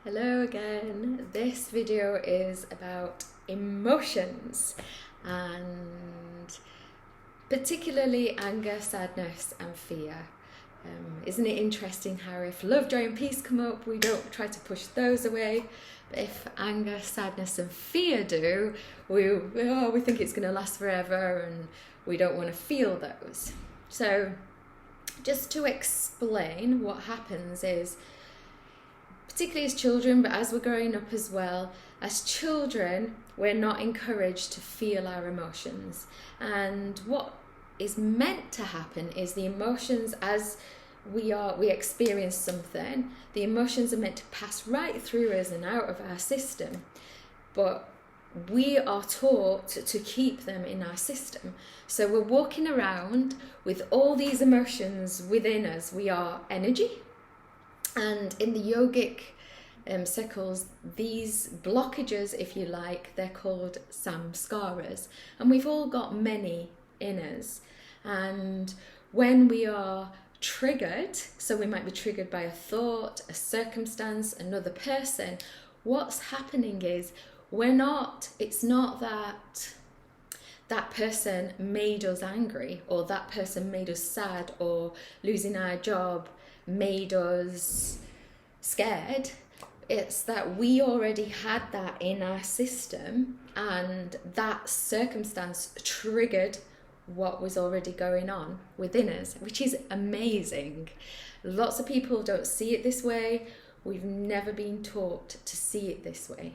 Hello again. This video is about emotions and particularly anger, sadness and fear. Isn't it interesting how if love, joy and peace come up, we don't try to push those away, but if anger, sadness and fear do, we think it's going to last forever and we don't want to feel those. So just to explain what happens is, particularly as children, but as we're growing up as well, as children, we're not encouraged to feel our emotions. And what is meant to happen is the emotions, as we experience something, the emotions are meant to pass right through us and out of our system. But we are taught to keep them in our system. So we're walking around with all these emotions within us. We are energy. And in the yogic circles, these blockages, if you like, they're called samskaras. And we've all got many in us. And when we are triggered, so we might be triggered by a thought, a circumstance, another person, what's happening is it's not that person made us angry, or that person made us sad, or losing our job made us scared. It's that we already had that in our system, and that circumstance triggered what was already going on within us, which is amazing. Lots of people don't see it this way. We've never been taught to see it this way.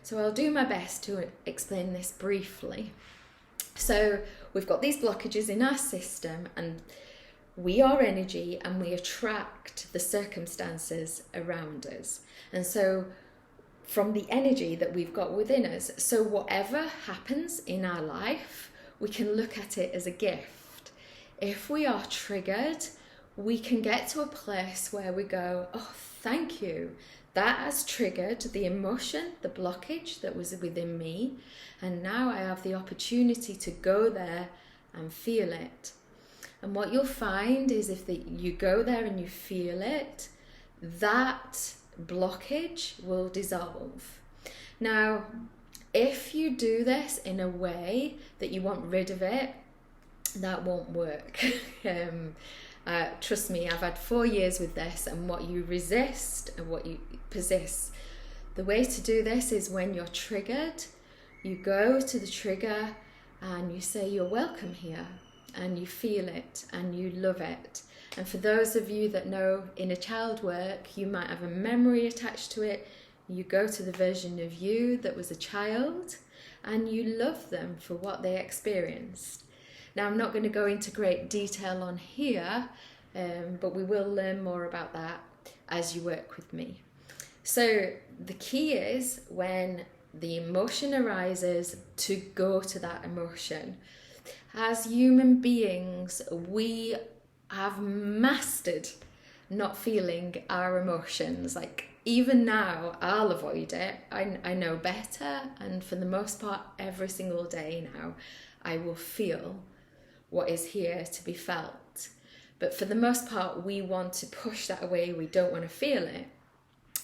So I'll do my best to explain this briefly. So we've got these blockages in our system, and we are energy and we attract the circumstances around us. And so from the energy that we've got within us, so whatever happens in our life, we can look at it as a gift. If we are triggered, we can get to a place where we go, oh, thank you. That has triggered the emotion, the blockage that was within me. And now I have the opportunity to go there and feel it. And what you'll find is if you go there and you feel it, that blockage will dissolve. Now, if you do this in a way that you want rid of it, that won't work. Trust me, I've had 4 years with this, and what you resist and what you persist. The way to do this is when you're triggered, you go to the trigger and you say you're welcome here, and you feel it and you love it. And for those of you that know inner child work, you might have a memory attached to it. You go to the version of you that was a child and you love them for what they experienced. Now, I'm not going to go into great detail on here, but we will learn more about that as you work with me. So the key is when the emotion arises, to go to that emotion. As human beings, we have mastered not feeling our emotions. Like, even now, I'll avoid it. I know better, and for the most part, every single day now, I will feel what is here to be felt. But for the most part, we want to push that away. We don't want to feel it.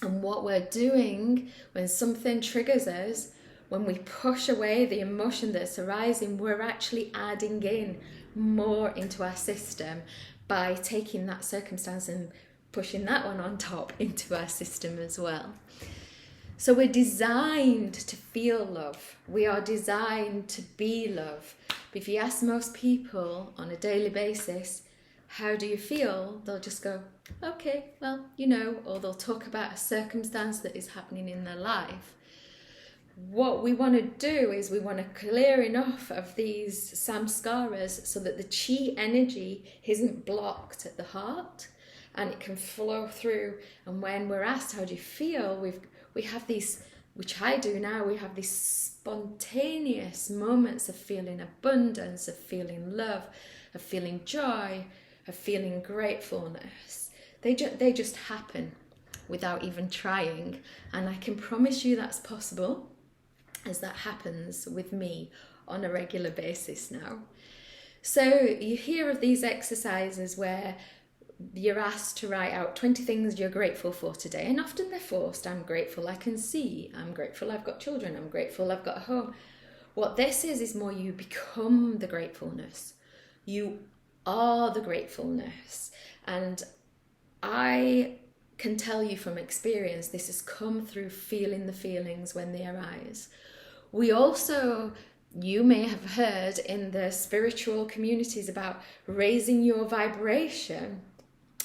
And what we're doing when something triggers us, when we push away the emotion that's arising, we're actually adding in more into our system by taking that circumstance and pushing that one on top into our system as well. So we're designed to feel love. We are designed to be love. But if you ask most people on a daily basis, how do you feel? They'll just go, okay, well, or they'll talk about a circumstance that is happening in their life. What we want to do is we want to clear enough of these samskaras so that the chi energy isn't blocked at the heart and it can flow through. And when we're asked, how do you feel? We have these, which I do now, we have these spontaneous moments of feeling abundance, of feeling love, of feeling joy, of feeling gratefulness. They just happen without even trying. And I can promise you that's possible, as that happens with me on a regular basis now. So you hear of these exercises where you're asked to write out 20 things you're grateful for today, and often they're forced. I'm grateful I can see, I'm grateful I've got children, I'm grateful I've got a home. What this is more you become the gratefulness. You are the gratefulness. And I can tell you from experience, this has come through feeling the feelings when they arise. We also, you may have heard in the spiritual communities about raising your vibration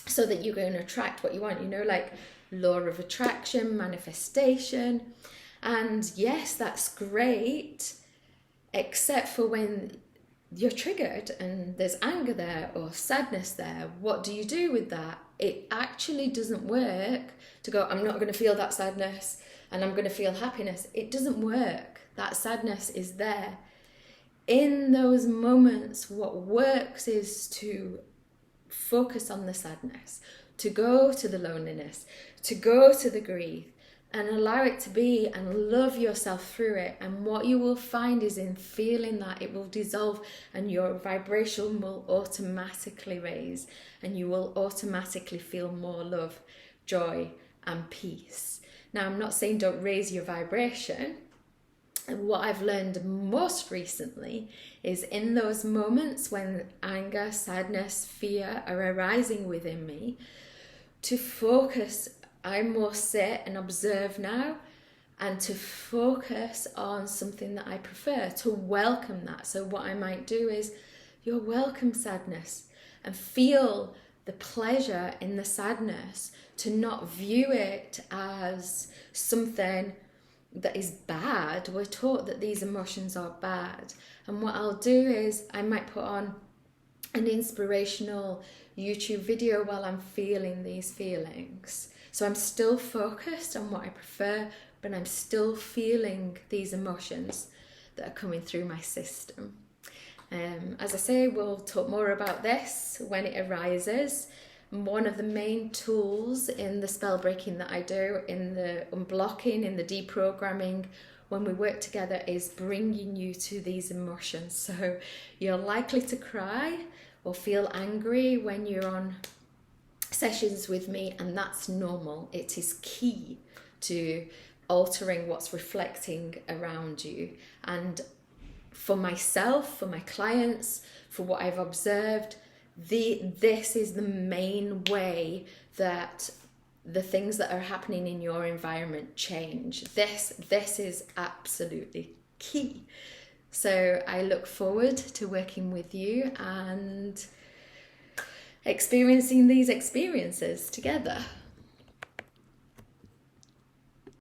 so that you're going to attract what you want, like law of attraction, manifestation. And yes, that's great, except for when you're triggered and there's anger there or sadness there. What do you do with that? It actually doesn't work to go, I'm not going to feel that sadness and I'm going to feel happiness. It doesn't work. That sadness is there. In those moments, what works is to focus on the sadness, to go to the loneliness, to go to the grief, and allow it to be and love yourself through it. And what you will find is in feeling that, it will dissolve and your vibration will automatically raise, and you will automatically feel more love, joy and peace. Now, I'm not saying don't raise your vibration. And what I've learned most recently is in those moments when anger, sadness, fear are arising within me, to focus. I more sit and observe now, and to focus on something that I prefer, to welcome that. So what I might do is, you're welcome sadness, and feel the pleasure in the sadness, to not view it as something that is bad. We're taught that these emotions are bad. And what I'll do is I might put on an inspirational YouTube video while I'm feeling these feelings. So I'm still focused on what I prefer, but I'm still feeling these emotions that are coming through my system. As I say, we'll talk more about this when it arises. One of the main tools in the spell breaking that I do, in the unblocking, in the deprogramming, when we work together, is bringing you to these emotions. So you're likely to cry or feel angry when you're on sessions with me, and that's normal. It is key to altering what's reflecting around you. And for myself, for my clients, for what I've observed, this is the main way that the things that are happening in your environment change. This is absolutely key. So I look forward to working with you and experiencing these experiences together.